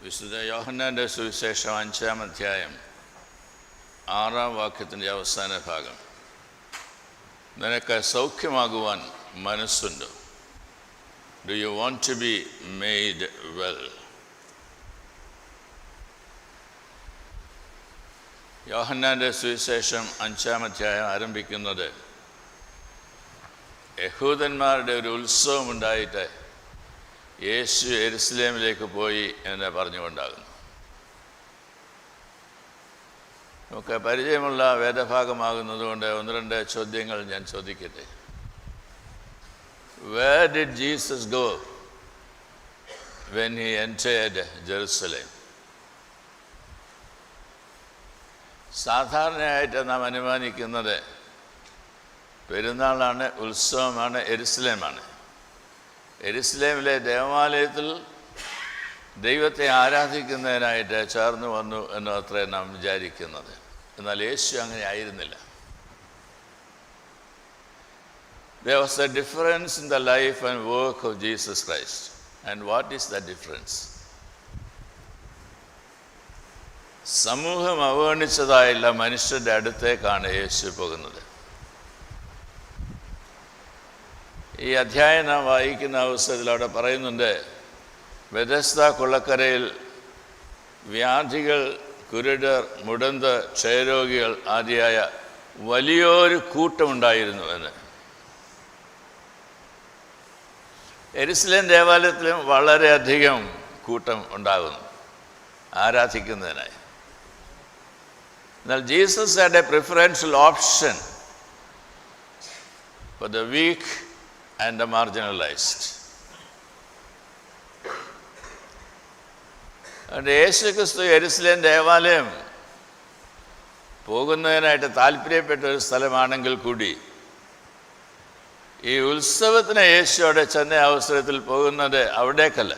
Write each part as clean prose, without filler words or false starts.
വിശുദ്ധ യോഹന്നാൻ്റെ സുവിശേഷം 5-ാം അധ്യായം 6-ാം വാക്യത്തിൻ്റെ അവസാന ഭാഗം. നിനക്ക് സൗഖ്യമാകുവാൻ മനസ്സുണ്ട്. Do you want to be made well? യോഹന്നാൻ്റെ സുവിശേഷം 5-ാം അധ്യായം ആരംഭിക്കുന്നത് യഹൂദന്മാരുടെ ഒരു ഉത്സവമുണ്ടായിട്ട് യേശു യെരുശലേമിലേക്ക് പോയി എന്ന് പറഞ്ഞുകൊണ്ടാകുന്നു. നമുക്ക് പരിചയമുള്ള വേദഭാഗമാകുന്നതുകൊണ്ട് 1-2 ചോദ്യങ്ങൾ ഞാൻ ചോദിക്കട്ടെ. Where did Jesus go when he entered Jerusalem? സാധാരണയായിട്ട് നാം അനുമാനിക്കുന്നത് പെരുന്നാളാണ്, ഉത്സവമാണ്, യെരുശലേമാണ്. യെരുശലേമിലെ ദേവാലയത്തിൽ ദൈവത്തെ ആരാധിക്കുന്നതിനായിട്ട് ചേർന്ന് വന്നു എന്ന് അത്രേ നാം വിചാരിക്കുന്നത്. എന്നാൽ യേശു അങ്ങനെ ആയിരുന്നില്ല. There was a difference in the life and work of Jesus Christ. And what is the difference? സമൂഹം അവഗണിച്ചതായുള്ള മനുഷ്യരുടെ അടുത്തേക്കാണ് യേശു പോകുന്നത്. ഈ അധ്യായം നാം വായിക്കുന്ന അവസരത്തിൽ അവിടെ പറയുന്നുണ്ട്, ബെഥസ്ദ കുളക്കരയിൽ വ്യാധികൾ, കുരുടർ, മുടന്ത്, ക്ഷയരോഗികൾ ആദിയായ വലിയൊരു കൂട്ടമുണ്ടായിരുന്നു എന്ന്. യെരുശലേം ദേവാലയത്തിലും വളരെയധികം കൂട്ടം ഉണ്ടാകുന്നു ആരാധിക്കുന്നതിനായി. എന്നാൽ Jesus had a preferential option for the weak and the marginalized. അതുകൊണ്ട് യേശു ക്രിസ്തു യെരുശലേം ദേവാലയം പോകുന്നതിനായിട്ട് താല്പര്യപ്പെട്ട ഒരു സ്ഥലമാണെങ്കിൽ കൂടി ഈ ഉത്സവത്തിന് യേശു അവിടെ ചെന്ന അവസരത്തിൽ പോകുന്നത് അവിടേക്കല്ല,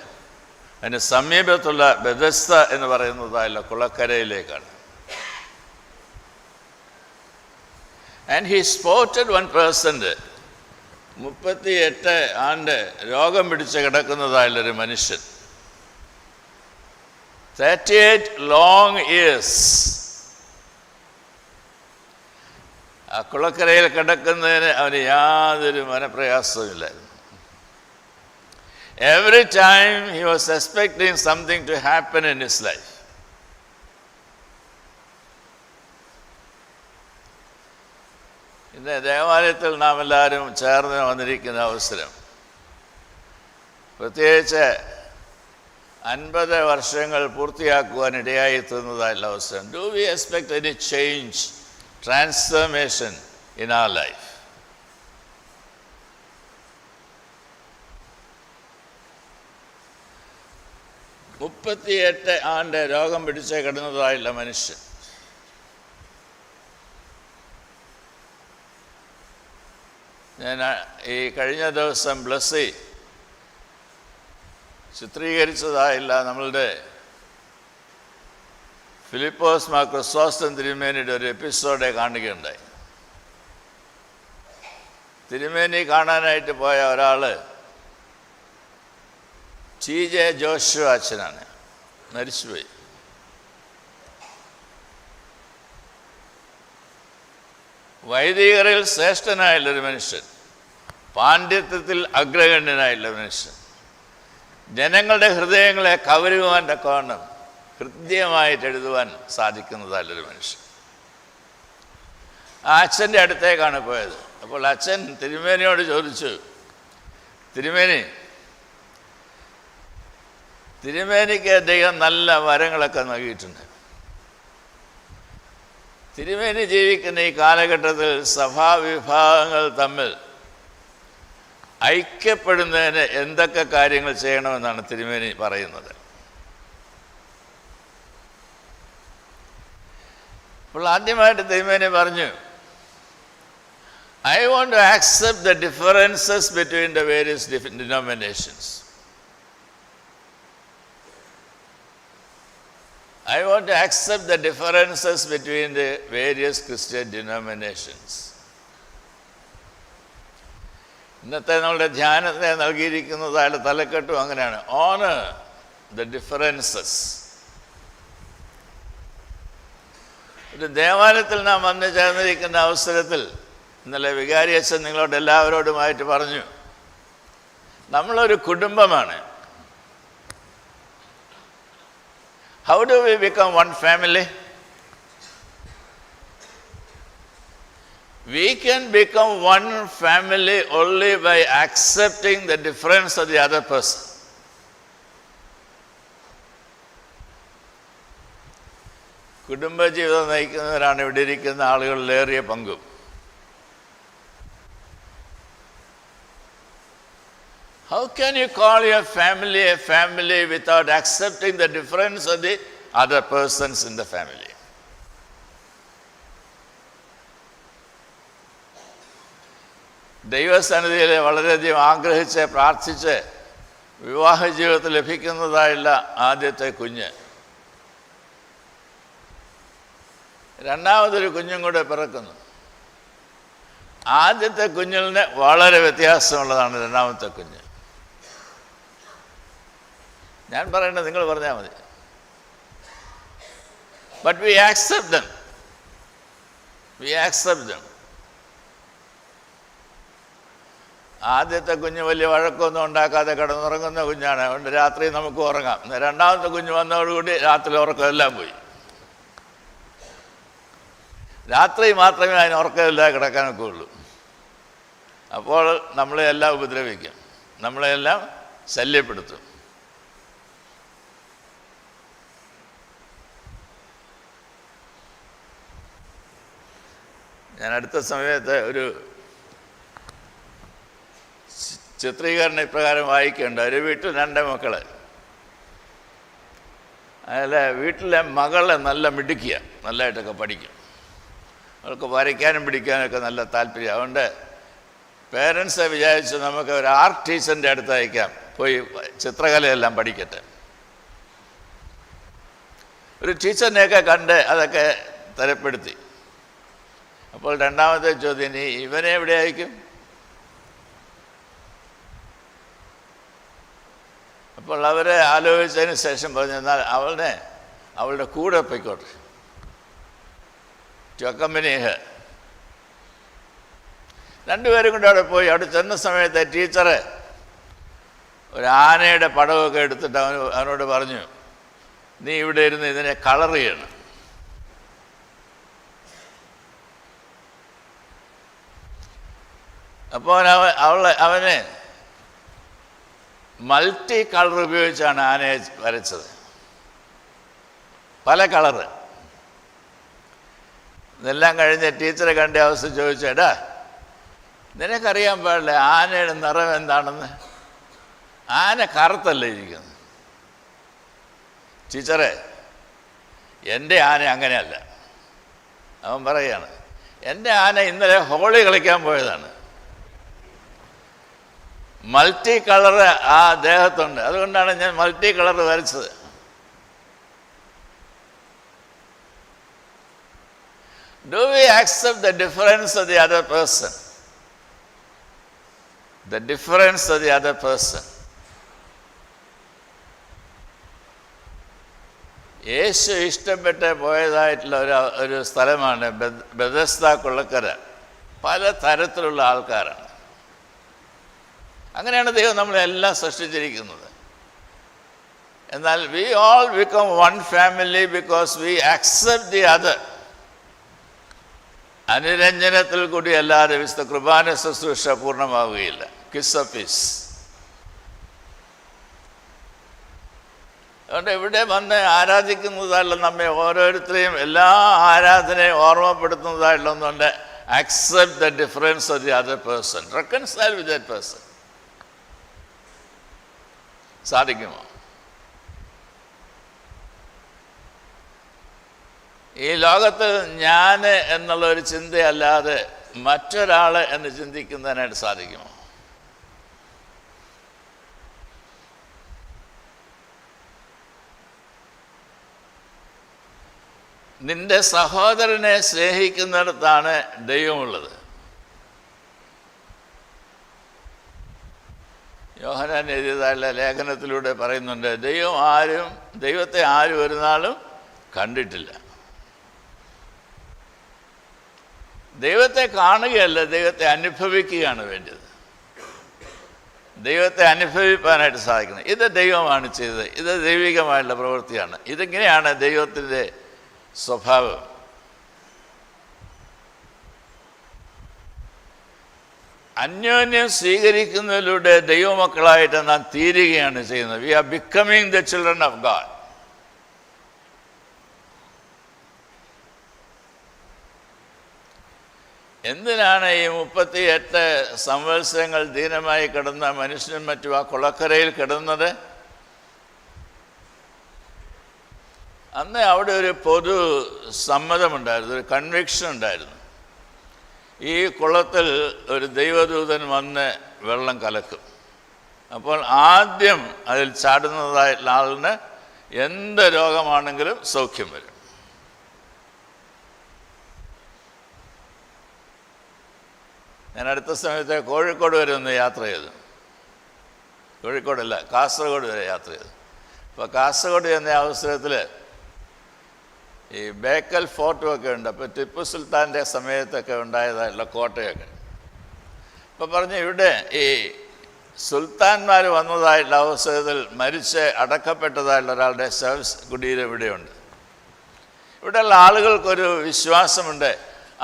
അതിന് സമീപത്തുള്ള ബെഥസ്ദ എന്ന് പറയുന്നതായുള്ള കുളക്കരയിലേക്കാണ്. And he spotted one person, 38 ആണ്ട് രോഗം പിടിച്ച് കിടക്കുന്നതായുള്ളൊരു മനുഷ്യൻ. 38 long years ആ കുളക്കരയിൽ കിടക്കുന്നതിന് അവന് യാതൊരു മനപ്രയാസവുമില്ലായിരുന്നു. Every time he was expecting something to happen in his life. ഇന്ന് ദേവാലയത്തിൽ നാം എല്ലാവരും ചേർന്ന് വന്നിരിക്കുന്ന അവസരം, പ്രത്യേകിച്ച് 50 വർഷങ്ങൾ പൂർത്തിയാക്കുവാൻ ഇടയായി തീർന്നതായുള്ള അവസരം. Do we expect any change, transformation in our life? മുപ്പത്തിയെട്ട് ആണ്ട് രോഗം പിടിച്ച് കിടന്നതായുള്ള മനുഷ്യൻ. ഞാൻ ഈ കഴിഞ്ഞ ദിവസം ബ്ലസ്സി ചിത്രീകരിച്ചതായില്ല നമ്മളുടെ ഫിലിപ്പോസ് മാർ ക്രിസോസ്റ്റം തിരുമേനിയുടെ ഒരു എപ്പിസോഡ് കാണുകയുണ്ടായി. തിരുമേനി കാണാനായിട്ട് പോയ ഒരാൾ TJ ജോഷുവ അച്ഛനാണ്, മരിച്ചുപോയി. വൈദികരിൽ ശ്രേഷ്ഠനായുള്ളൊരു മനുഷ്യൻ, പാണ്ഡിത്യത്തിൽ അഗ്രഗണ്യനായുള്ള മനുഷ്യൻ, ജനങ്ങളുടെ ഹൃദയങ്ങളെ കവരുവാൻ തക്കവണ്ണം ഹൃദ്യമായിട്ട് എഴുതുവാൻ സാധിക്കുന്നതല്ലൊരു മനുഷ്യൻ. ആ അച്ഛൻ്റെ അടുത്തേക്കാണ് പോയത്. അപ്പോൾ അച്ഛൻ തിരുമേനിയോട് ചോദിച്ചു, തിരുമേനിക്ക് ദൈവം നല്ല വരങ്ങളൊക്കെ നൽകിയിട്ടുണ്ട്. തിരുമേനി ജീവിക്കുന്ന ഈ കാലഘട്ടത്തിൽ സഭാവിഭാഗങ്ങൾ തമ്മിൽ ഐക്യപ്പെടുന്നതിന് എന്തൊക്കെ കാര്യങ്ങൾ ചെയ്യണമെന്നാണ് തിരുമേനി പറയുന്നത്. അപ്പോൾ ആദ്യമായിട്ട് തിരുമേനി പറഞ്ഞു, I want to accept the differences between the various denominations. I want to accept the differences between the various Christian denominations. ഇന്നത്തെ നമ്മളുടെ ധ്യാനത്തെ നൽകിയിരിക്കുന്നതായ തലക്കെട്ടും അങ്ങനെയാണ്. Honour the differences. ഒരു ദേവാലയത്തിൽ നാം വന്നു ചേർന്നിരിക്കുന്ന അവസരത്തിൽ ഇന്നലെ വികാരി അച്ഛൻ നിങ്ങളോട് എല്ലാവരോടുമായിട്ട് പറഞ്ഞു, നമ്മളൊരു കുടുംബമാണ്. How do we become one family? We can become one family only by accepting the difference of the other person. കുടുംബജീവിതം നയിക്കുന്നവരാണ് ഇവിടെ ഇരിക്കുന്ന ആളുകളിലേറിയ പങ്കും. How can you call your family a family without accepting the difference of the other persons in the family? ദൈവസന്നിധിയിൽ വളരെയധികം ആഗ്രഹിച്ച് പ്രാർത്ഥിച്ച് വിവാഹ ജീവിതത്തിൽ ലഭിക്കുന്നതായുള്ള ആദ്യത്തെ കുഞ്ഞ്, രണ്ടാമതൊരു കുഞ്ഞും കൂടെ പിറക്കുന്നു. ആദ്യത്തെ കുഞ്ഞിന് വളരെ വ്യത്യാസമുള്ളതാണ് രണ്ടാമത്തെ കുഞ്ഞ്. ഞാൻ പറയേണ്ടത് നിങ്ങൾ പറഞ്ഞാൽ മതി. But we accept dum. ആദ്യത്തെ കുഞ്ഞ് വലിയ വഴക്കൊന്നും ഉണ്ടാക്കാതെ കിടന്നുറങ്ങുന്ന കുഞ്ഞാണ്, അതുകൊണ്ട് രാത്രി നമുക്ക് ഉറങ്ങാം. രണ്ടാമത്തെ കുഞ്ഞ് വന്നതോടുകൂടി രാത്രി ഉറക്കമെല്ലാം പോയി. രാത്രി മാത്രമേ അതിന് ഉറക്കമില്ലാതെ കിടക്കാനൊക്കെ ഉള്ളൂ. അപ്പോൾ നമ്മളെയെല്ലാം ഉപദ്രവിക്കും, നമ്മളെയെല്ലാം ശല്യപ്പെടുത്തും. ഞാൻ അടുത്ത സമയത്ത് ഒരു ചിത്രീകരണം ഇപ്രകാരം വായിക്കേണ്ട. ഒരു വീട്ടിൽ 2 മക്കൾ. അതിൽ വീട്ടിലെ മകളെ നല്ല മിടുക്കിയ, നല്ലതായിട്ടൊക്കെ പഠിക്കും. അവർക്ക് വരയ്ക്കാനും പിടിക്കാനൊക്കെ നല്ല താല്പര്യം. അതുകൊണ്ട് പേരൻസ് വിചാരിച്ചു നമുക്ക് ഒരു ആർട്ട് ടീച്ചറിൻ്റെ അടുത്ത് അയക്കാം, പോയി ചിത്രകലയെല്ലാം പഠിക്കട്ടെ. ഒരു ടീച്ചറിനെയൊക്കെ കണ്ട് അതൊക്കെ തരപ്പെടുത്തി. അപ്പോൾ രണ്ടാമത്തെ ചോദ്യം, ഇവനെ എവിടെ അയക്കും? അപ്പോൾ അവരെ ആലോചിച്ചതിന് ശേഷം പറഞ്ഞു, എന്നാൽ അവളുടെ കൂടെ പോയിക്കോട്ടെ, ടു അക്കമ്പനി ഹർ. രണ്ടുപേരും കൂടെ അവിടെ പോയി. അവിടെ ചെന്ന സമയത്ത് ടീച്ചറ് ഒരു ആനയുടെ പടമൊക്കെ എടുത്തിട്ട് അവനോട് പറഞ്ഞു, നീ ഇവിടെ ഇരുന്ന് ഇതിനെ കളർ ചെയ്യണം. അപ്പോൾ അവന് മൾട്ടി കളർ ഉപയോഗിച്ചാണ് ആനയെ വരച്ചത്, പല കളറ്. ഇതെല്ലാം കഴിഞ്ഞ് ടീച്ചറെ കണ്ട അവസ്ഥ ചോദിച്ചു, എടാ നിനക്കറിയാൻ പാടില്ല ആനയുടെ നിറം എന്താണെന്ന്? ആന കറുത്തല്ലേ ഇരിക്കുന്നത്. ടീച്ചറെ, എൻ്റെ ആന അങ്ങനെയല്ല. അവൻ പറയുകയാണ്, എൻ്റെ ആന ഇന്നലെ ഹോളി കളിക്കാൻ പോയതാണ്, മൾട്ടി കളറ് ആ ദേഹത്തുണ്ട്, അതുകൊണ്ടാണ് ഞാൻ മൾട്ടി കളർ വരച്ചത്. Do we accept the difference of the other person? The difference of the other person. യേശു ഇഷ്ടപ്പെട്ട് പോയതായിട്ടുള്ള ഒരു സ്ഥലമാണ് ബെഥസ്ദ കുളക്കര. പല തരത്തിലുള്ള ആൾക്കാരാണ്. അങ്ങനെയാണ് ദൈവം നമ്മളെല്ലാം സൃഷ്ടിച്ചിരിക്കുന്നത്. എന്നാൽ we all become one family because we accept the other. അനുരഞ്ജനത്തിൽ കൂടി അല്ലാതെ വിശുദ്ധ കുർബാന ശുശ്രൂഷ പൂർണ്ണമാവുകയില്ല. Kiss of peace. അതുകൊണ്ട് ഇവിടെ വന്ന് ആരാധിക്കുന്നതായുള്ള നമ്മെ ഓരോരുത്തരെയും എല്ലാ ആരാധനയും ഓർമ്മപ്പെടുത്തുന്നതായിട്ടുള്ളതുകൊണ്ട് accept the difference of the other person. Reconcile with that person. സാധിക്കുമോ? ഈ ലോകത്ത് ഞാൻ എന്നുള്ളൊരു ചിന്തയല്ലാതെ മറ്റൊരാൾ എന്ന് ചിന്തിക്കുന്നതിനായിട്ട് സാധിക്കുമോ? നിന്റെ സഹോദരനെ സ്നേഹിക്കുന്നിടത്താണ് ദൈവമുള്ളത്. യോഹന്നാൻ എഴുതിയതായുള്ള ലേഖനത്തിലൂടെ പറയുന്നുണ്ട്, ദൈവത്തെ ആരും ഒരു നാളും കണ്ടിട്ടില്ല. ദൈവത്തെ കാണുകയല്ല, ദൈവത്തെ അനുഭവിക്കുകയാണ് വേണ്ടത്. ദൈവത്തെ അനുഭവിപ്പാനായിട്ട് സാധിക്കണം. ഇത് ദൈവമാണ് ചെയ്തത്, ഇത് ദൈവികമായുള്ള പ്രവൃത്തിയാണ്. ഇതിങ്ങനെയാണ് ദൈവത്തിൻ്റെ സ്വഭാവം. അന്യോന്യം സ്വീകരിക്കുന്നതിലൂടെ ദൈവമക്കളായിട്ട് നാം തീരുകയാണ് ചെയ്യുന്നത്. We are becoming the children of God. എന്തിനാണ് ഈ 38 സംവത്സരങ്ങൾ ദീനമായി കിടന്ന മനുഷ്യനും മറ്റും ആ കുളക്കരയിൽ കിടന്നത്? അന്ന് അവിടെ ഒരു പൊതു സമ്മതമുണ്ടായിരുന്നു, ഒരു കൺവിക്ഷൻ ഉണ്ടായിരുന്നു. ഈ കുളത്തിൽ ഒരു ദൈവദൂതൻ വന്ന് വെള്ളം കലക്കും. അപ്പോൾ ആദ്യം അതിൽ ചാടുന്നതായിട്ടുള്ള ആളിന് എന്ത് രോഗമാണെങ്കിലും സൗഖ്യം വരും. ഞാൻ അടുത്ത സമയത്ത് കോഴിക്കോട് വരെ ഒന്ന് യാത്ര ചെയ്തു. കോഴിക്കോടല്ല, കാസർഗോഡ് വരെ യാത്ര ചെയ്തു. അപ്പോൾ കാസർഗോഡ് ചെന്ന അവസരത്തിൽ ഈ ബേക്കൽ ഫോർട്ടും ഒക്കെ ഉണ്ട്. അപ്പോൾ ടിപ്പു സുൽത്താൻ്റെ സമയത്തൊക്കെ ഉണ്ടായതായിട്ടുള്ള കോട്ടയൊക്കെ. അപ്പോൾ പറഞ്ഞു, ഇവിടെ ഈ സുൽത്താൻമാർ വന്നതായിട്ടുള്ള അവസരത്തിൽ മരിച്ച് അടക്കപ്പെട്ടതായിട്ടുള്ള ഒരാളുടെ കുടീരം ഇവിടെയുണ്ട്. ഇവിടെയുള്ള ആളുകൾക്കൊരു വിശ്വാസമുണ്ട്,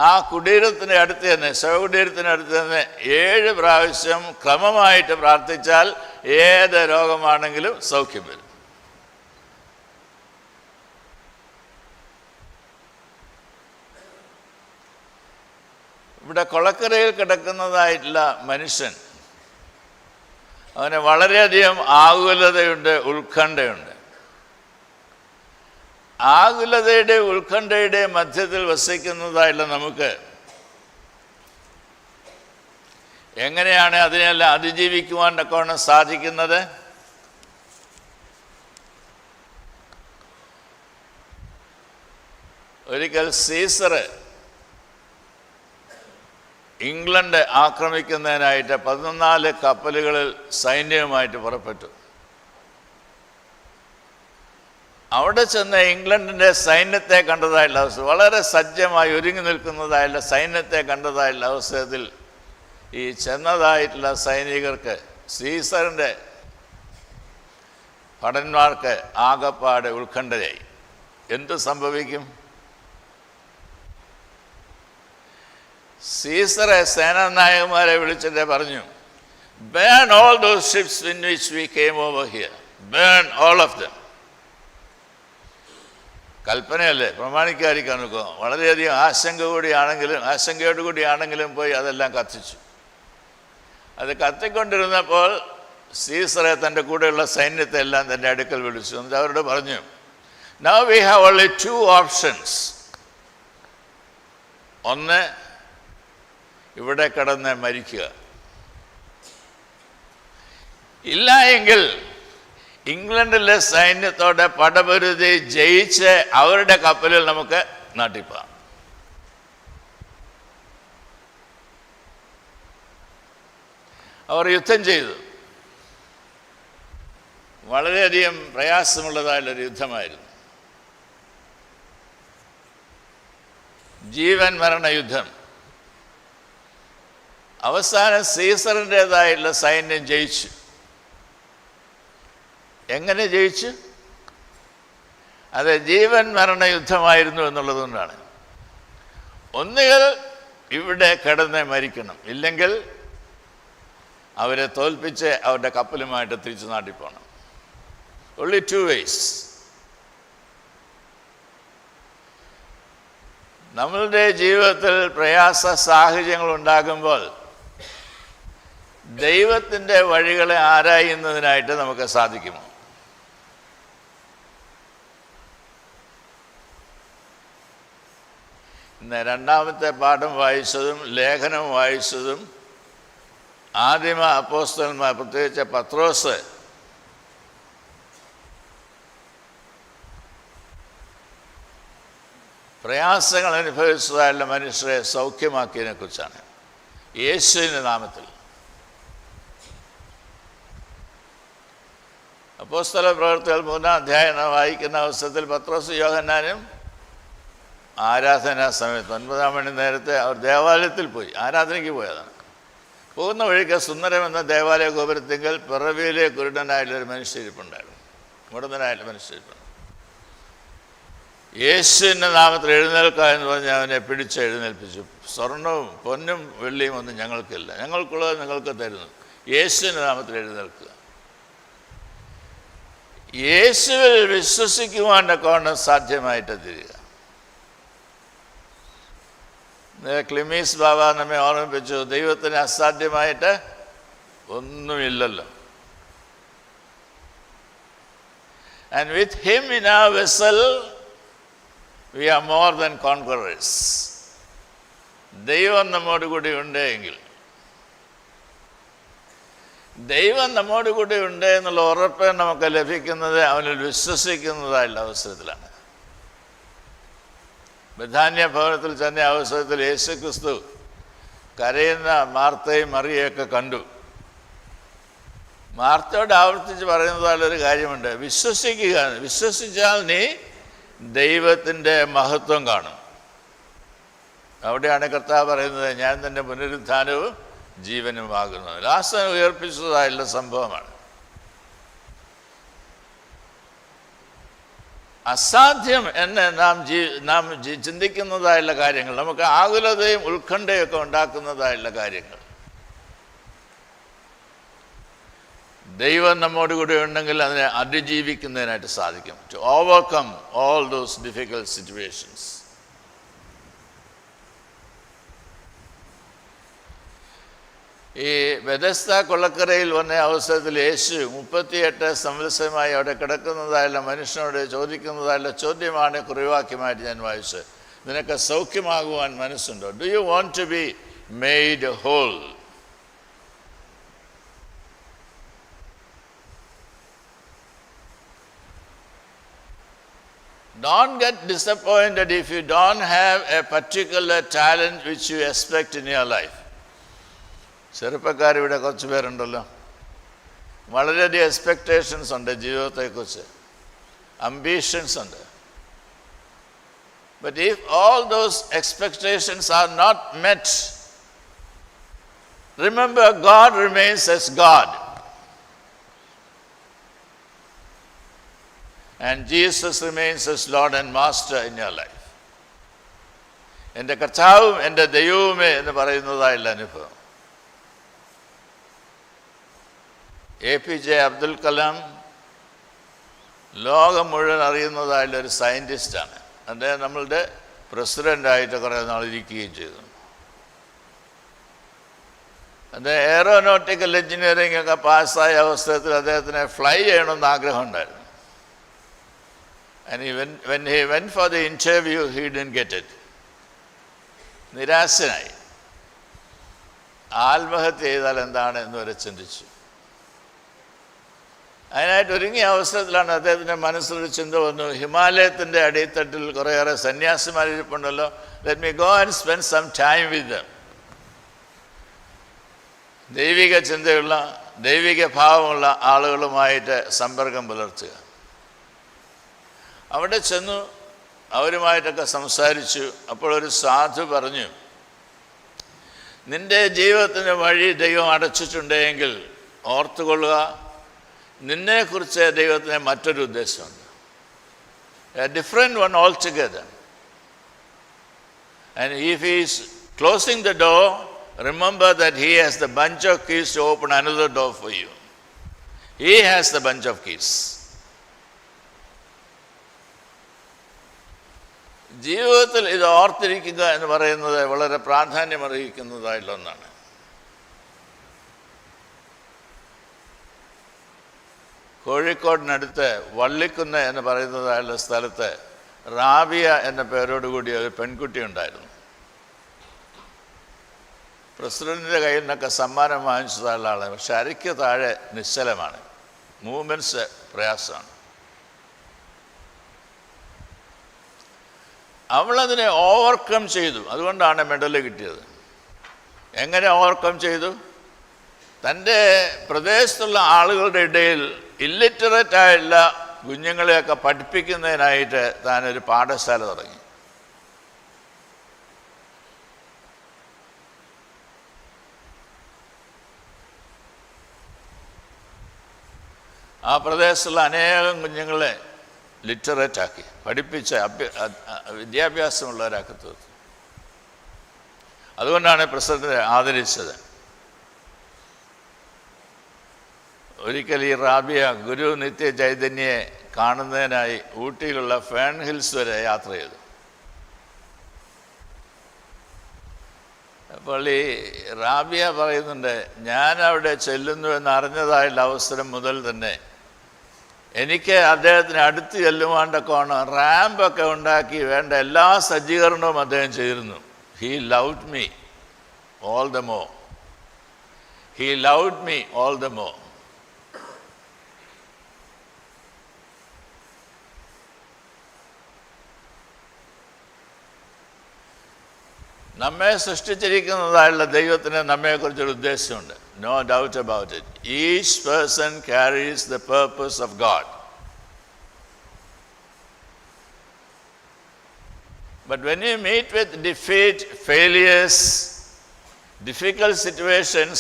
ആ കുടീരത്തിൻ്റെ അടുത്ത് തന്നെ, ശവകുടീരത്തിനടുത്ത് തന്നെ 7 പ്രാവശ്യം ക്രമമായിട്ട് പ്രാർത്ഥിച്ചാൽ ഏത് രോഗമാണെങ്കിലും സൗഖ്യം വരും. ഇവിടെ കൊളക്കരയിൽ കിടക്കുന്നതായിട്ടുള്ള മനുഷ്യൻ, അവന് വളരെയധികം ആകുലതയുണ്ട്, ഉത്കണ്ഠയുണ്ട്. ആകുലതയുടെ ഉത്കണ്ഠയുടെ മധ്യത്തിൽ വസിക്കുന്നതായിട്ടുള്ള നമുക്ക് എങ്ങനെയാണ് അതിനെല്ലാം അതിജീവിക്കുവാനൊക്കെ സാധിക്കുന്നത്? ഒരിക്കൽ സീസർ ഇംഗ്ലണ്ട് ആക്രമിക്കുന്നതിനായിട്ട് 14 കപ്പലുകളിൽ സൈന്യവുമായിട്ട് പുറപ്പെട്ടു. അവിടെ ചെന്ന് ഇംഗ്ലണ്ടിൻ്റെ സൈന്യത്തെ കണ്ടതായുള്ള അവസ്ഥ, വളരെ സജ്ജമായി ഒരുങ്ങി നിൽക്കുന്നതായുള്ള സൈന്യത്തെ കണ്ടതായുള്ള അവസരത്തിൽ ഈ ചെന്നതായിട്ടുള്ള സൈനികർക്ക്, സീസറിൻ്റെ ഭടന്മാർക്ക് ആകപ്പാട് ഉത്കണ്ഠയായി. എന്തു സംഭവിക്കും? സീസറെ സേനാനായകന്മാരെ വിളിച്ചിട്ട് പറഞ്ഞു, burn all those ships in which we came over here, burn all of them. കൽപ്പനയല്ലേ, പ്രമാണിക്കാതിരിക്കാൻ നോക്കുക. വളരെയധികം ആശങ്കയോട് കൂടിയാണെങ്കിലും പോയി അതെല്ലാം കത്തിച്ചു. അത് കത്തിക്കൊണ്ടിരുന്നപ്പോൾ സീസറെ തൻ്റെ കൂടെയുള്ള സൈന്യത്തെ എല്ലാം തൻ്റെ അടുക്കൽ വിളിച്ചു. എന്നിട്ട് അവരോട് പറഞ്ഞു, now we have only 2 options. ഒന്ന്, ഇവിടെ കിടന്ന് മരിക്കുക. ഇല്ല എങ്കിൽ ഇംഗ്ലണ്ടിലെ സൈന്യത്തോടെ പടപൊരുതി ജയിച്ച് അവരുടെ കപ്പലിൽ നമുക്ക് നാട്ടിപ്പോകാം. അവർ യുദ്ധം ചെയ്തു. വളരെയധികം പ്രയാസമുള്ളതായുള്ളൊരു യുദ്ധമായിരുന്നു. ജീവൻ മരണ യുദ്ധം. അവസാനം സീസറിൻ്റെതായുള്ള സൈന്യം ജയിച്ചു. എങ്ങനെ ജയിച്ചു? അത് ജീവൻ മരണ യുദ്ധമായിരുന്നു എന്നുള്ളതുകൊണ്ടാണ്. ഒന്നുകിൽ ഇവിടെ കിടന്ന് മരിക്കണം, ഇല്ലെങ്കിൽ അവരെ തോൽപ്പിച്ച് അവരുടെ കപ്പലുമായിട്ട് തിരിച്ചു നാട്ടിൽ പോകണം. only 2 ways. നമ്മളുടെ ജീവിതത്തിൽ പ്രയാസ സാഹചര്യങ്ങൾ ഉണ്ടാകുമ്പോൾ ദൈവത്തിൻ്റെ വഴികളെ ആരായുന്നതിനായിട്ട് നമുക്ക് സാധിക്കുമോ? ഇന്ന് 2ാമത്തെ പാഠം വായിച്ചതും ലേഖനം വായിച്ചതും ആദിമ അപ്പോസ്തലന്മാർ, പ്രത്യേകിച്ച് പത്രോസ് പ്രയാസങ്ങൾ അനുഭവിച്ചതായുള്ള മനുഷ്യരെ സൗഖ്യമാക്കിയതിനെ കുറിച്ചാണ്. യേശുവിൻ്റെ നാമത്തിൽ അപ്പോസ്തല പ്രവൃത്തികൾ 3-ാം അധ്യായം വായിക്കുന്ന അവസരത്തിൽ പത്രോസ് യോഹന്നാനും ആരാധനാ സമയത്ത് 9 മണി നേരത്തെ അവർ ദേവാലയത്തിൽ പോയി, ആരാധനയ്ക്ക് പോയതാണ്. പോകുന്ന വഴിക്ക് സുന്ദരം എന്ന ദേവാലയ ഗോപുരത്തിങ്കൽ പിറവിയിലെ കുരുടനായിട്ടുള്ളൊരു മനുഷ്യരിപ്പുണ്ടായിരുന്നു, മുടന്തനായിട്ടുള്ള മനുഷ്യരിപ്പുണ്ട്. യേശുവിൻ്റെ നാമത്തിൽ എഴുന്നേൽക്കുക എന്ന് പറഞ്ഞ് അവനെ പിടിച്ച് എഴുന്നേൽപ്പിച്ചു. സ്വർണവും പൊന്നും വെള്ളിയും ഒന്നും ഞങ്ങൾക്കില്ല, ഞങ്ങൾക്കുള്ളത് നിങ്ങൾക്ക് തരുന്നു, യേശുവിൻ്റെ നാമത്തിൽ എഴുന്നേൽക്കുക. യേശുവിൽ വിശ്വസിക്കുവാൻ്റെ കോണം സാധ്യമായിട്ട് തീരുക. ക്ലിമീസ് ബാബ നമ്മെ ഓർമ്മിപ്പിച്ചു, ദൈവത്തിന് അസാധ്യമായിട്ട് ഒന്നുമില്ലല്ലോ. And with him in our vessel we are more than conquerors. ദൈവം നമ്മോട് കൂടി ഉണ്ടെങ്കിൽ, ദൈവം നമ്മോട് കൂടി ഉണ്ട് എന്നുള്ള ഉറപ്പ് നമുക്ക് ലഭിക്കുന്നത് അവനിൽ വിശ്വസിക്കുന്നതായുള്ള അവസരത്തിലാണ്. ബഥാന്യ ഭവനത്തിൽ ചെന്ന അവസരത്തിൽ യേശു ക്രിസ്തു കരയുന്ന മാർത്തയും മറിയയൊക്കെ കണ്ടു. മാർത്തയോട് ആവർത്തിച്ച് പറയുന്നതായുള്ളൊരു കാര്യമുണ്ട്, വിശ്വസിക്കുക, വിശ്വസിച്ചാൽ നീ ദൈവത്തിൻ്റെ മഹത്വം കാണും. അവിടെയാണ് കർത്താവ് പറയുന്നത്, ഞാൻ തന്നെ പുനരുത്ഥാനവും ജീവനുമാകുന്നു. ലാസർ ഉയർപ്പിച്ചതായുള്ള സംഭവമാണ്. അസാധ്യം എന്ന് നാം ചിന്തിക്കുന്നതായുള്ള കാര്യങ്ങൾ, നമുക്ക് ആകുലതയും ഉത്കണ്ഠയൊക്കെ ഉണ്ടാക്കുന്നതായുള്ള കാര്യങ്ങൾ, ദൈവം നമ്മോട് കൂടെ ഉണ്ടെങ്കിൽ അതിനെ അതിജീവിക്കുന്നതിനായിട്ട് സാധിക്കും. To overcome all those difficult situations. ഈ ബെഥസ്ദ കൊള്ളക്കരയിൽ വന്ന അവസരത്തിൽ യേശു 38 സംവത്സരമായി അവിടെ കിടക്കുന്നതായുള്ള മനുഷ്യനോട് ചോദിക്കുന്നതായുള്ള ചോദ്യമാണ് കുറിവാക്യമായിട്ട് ഞാൻ വായിച്ചത്. നിനക്ക് സൗഖ്യമാകുവാൻ മനസ്സുണ്ടോ? Do you want to be made whole? Don't get disappointed if you don't have a particular talent which you expect in your life. ചെറുപ്പക്കാരിവിടെ കുറച്ച് പേരുണ്ടല്ലോ, വളരെയധികം എക്സ്പെക്റ്റേഷൻസ് ഉണ്ട് ജീവിതത്തെക്കുറിച്ച്, അംബീഷൻസ് ഉണ്ട്. But if all those expectations are not met, remember God remains as God. And Jesus remains as Lord and Master in your life. എൻ്റെ കർത്താവും എൻ്റെ ദൈവവുമേ എന്ന് പറയുന്നതായുള്ള അനുഭവം. APJ അബ്ദുൽ കലാം ലോകം മുഴുവൻ അറിയുന്നതായുള്ളൊരു സയൻറ്റിസ്റ്റാണ്. അദ്ദേഹം നമ്മളുടെ പ്രസിഡൻ്റായിട്ട് കുറേ നാൾ ഇരിക്കുകയും ചെയ്തു. അദ്ദേഹം എയറോനോട്ടിക്കൽ എഞ്ചിനീയറിംഗ് ഒക്കെ പാസ്സായ അവസരത്തിൽ അദ്ദേഹത്തിന് ഫ്ലൈ ചെയ്യണമെന്ന് ആഗ്രഹം ഉണ്ടായിരുന്നു. And when he went for the interview, he didn't get it. നിരാശനായി. ആത്മഹത്യ ചെയ്താൽ എന്താണ് എന്ന് വരെ ചിന്തിച്ചു. അതിനായിട്ട് ഒരുങ്ങിയ അവസരത്തിലാണ് അദ്ദേഹത്തിൻ്റെ മനസ്സിലൊരു ചിന്ത വന്നു, ഹിമാലയത്തിൻ്റെ അടിത്തട്ടിൽ കുറേയേറെ സന്യാസിമാരിപ്പുണ്ടല്ലോ, let me go and spend some time with them. ദൈവിക ചിന്തയുള്ള, ദൈവിക ഭാവമുള്ള ആളുകളുമായിട്ട് സമ്പർക്കം പുലർത്തുക. അവിടെ ചെന്നു അവരുമായിട്ടൊക്കെ സംസാരിച്ചു. അപ്പോഴൊരു സാധു പറഞ്ഞു, നിൻ്റെ ജീവിതത്തിൻ്റെ വഴി ദൈവം അടച്ചിട്ടുണ്ടെങ്കിൽ ഓർത്തുകൊള്ളുക, നിന്നെക്കുറിച്ച് ദൈവത്തിന് മറ്റൊരു ഉദ്ദേശമുണ്ട്, a different one altogether. And if he is closing the door, remember that he has the bunch of keys to open another door for you. He has the bunch of keys. ജീവിതത്തിൽ ഇത് ഓർത്തിരിക്കുക എന്ന് പറയുന്നത് വളരെ പ്രാധാന്യമർഹിക്കുന്നതായിട്ടുള്ള ഒന്നാണ്. കോഴിക്കോടിനടുത്ത് വള്ളിക്കുന്ന് എന്ന് പറയുന്നതായുള്ള സ്ഥലത്ത് റാബിയ എന്ന പേരോടുകൂടി ഒരു പെൺകുട്ടി ഉണ്ടായിരുന്നു. പ്രസിഡന്റിൻ്റെ കയ്യിൽ നിന്നൊക്കെ സമ്മാനം വാങ്ങിച്ചതായുള്ള ആളാണ്. പക്ഷെ അരയ്ക്ക് താഴെ നിശ്ചലമാണ്, മൂവ്മെൻറ്റ്സ് പ്രയാസമാണ്. അവളതിനെ ഓവർകം ചെയ്തു. അതുകൊണ്ടാണ് മെഡൽ കിട്ടിയത്. എങ്ങനെ ഓവർകം ചെയ്തു? തൻ്റെ പ്രദേശത്തുള്ള ആളുകളുടെ ഇടയിൽ ഇല്ലിറ്ററേറ്റായുള്ള കുഞ്ഞുങ്ങളെയൊക്കെ പഠിപ്പിക്കുന്നതിനായിട്ട് താനൊരു പാഠശാല തുടങ്ങി. ആ പ്രദേശത്തുള്ള അനേകം കുഞ്ഞുങ്ങളെ ലിറ്ററേറ്റാക്കി പഠിപ്പിച്ച് വിദ്യാഭ്യാസമുള്ളവരാക്കി തീർത്തു. അതുകൊണ്ടാണ് പ്രസിഡന്റ് ആദരിച്ചത്. ഒരിക്കൽ ഈ റാബിയ ഗുരു നിത്യ ചൈതന്യയെ കാണുന്നതിനായി ഊട്ടിയിലുള്ള ഫേൺ ഹിൽസ് വരെ യാത്ര ചെയ്തു. അപ്പോൾ ഈ റാബിയ പറയുന്നുണ്ട്, ഞാൻ അവിടെ ചെല്ലുന്നു എന്നറിഞ്ഞതായുള്ള അവസരം മുതൽ തന്നെ എനിക്ക് അദ്ദേഹത്തിന് അടുത്ത് ചെല്ലുവാണ്ടൊക്കെ റാമ്പൊക്കെ ഉണ്ടാക്കി വേണ്ട എല്ലാ സജ്ജീകരണവും അദ്ദേഹം ചെയ്തിരുന്നു. He loved me all the more. He loved me all the more. നമ്മെ സൃഷ്ടിച്ചിരിക്കുന്നതായുള്ള ദൈവത്തിന് നമ്മെക്കുറിച്ചൊരു ഉദ്ദേശമുണ്ട്. No doubt about it. Each person carries the purpose of God. But when you meet with defeat, failures, difficult situations,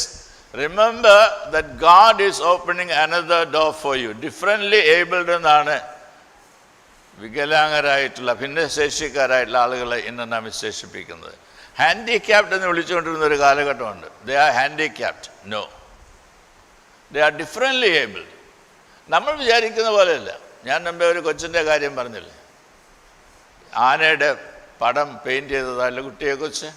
remember that God is opening another door for you. Differently abled എന്നാണ് വികലാംഗരായിട്ടുള്ള ഭിന്നശേഷിക്കാരായിട്ടുള്ള ആളുകളെ ഇന്ന് നാം വിശേഷിപ്പിക്കുന്നത്. Handicapped എന്ന് വിളിച്ചുകൊണ്ടിരുന്ന ഒരു കാലഘട്ടമുണ്ട്. They are handicapped. No, they are differently abled. നമ്മൾ വിചാരിക്കുന്ന പോലെയല്ല. ഞാൻ മുമ്പേ ഒരു കൊച്ചിൻ്റെ കാര്യം പറഞ്ഞില്ലേ, ആനയുടെ പടം പെയിൻറ്റ് ചെയ്തതല്ല കുട്ടിയെക്കുറിച്ച്.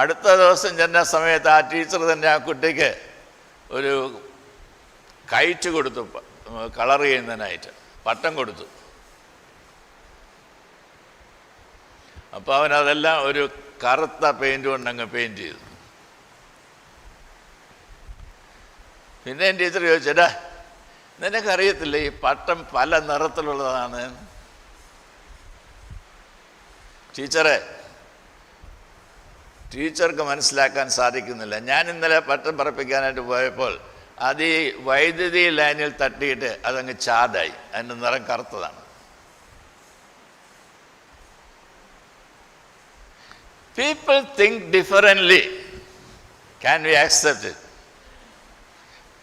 അടുത്ത ദിവസം ചെന്ന സമയത്ത് ആ ടീച്ചർ തന്നെ ആ കുട്ടിക്ക് ഒരു കൈറ്റ് കൊടുത്തു, കളർ ചെയ്യുന്നതിനായിട്ട് പട്ടം കൊടുത്തു. അപ്പോൾ അവനതെല്ലാം ഒരു കറുത്ത പെയിൻറ്റ് കൊണ്ടങ്ങ് പെയിൻറ്റ് ചെയ്തു. പിന്നെ ടീച്ചർ ചോദിച്ചേടാ, നിനക്കറിയത്തില്ല ഈ പട്ടം പല നിറത്തിലുള്ളതാണ്? ടീച്ചർക്ക് മനസ്സിലാക്കാൻ സാധിക്കുന്നില്ല. ഞാൻ ഇന്നലെ പട്ടം പറപ്പിക്കാനായിട്ട് പോയപ്പോൾ അത് ഈ വൈദ്യുതി ലൈനിൽ തട്ടിയിട്ട് അതങ്ങ് ചാടായി, അതിൻ്റെ നിറം കറുത്തതാണ്. People think differently. Can we accept it?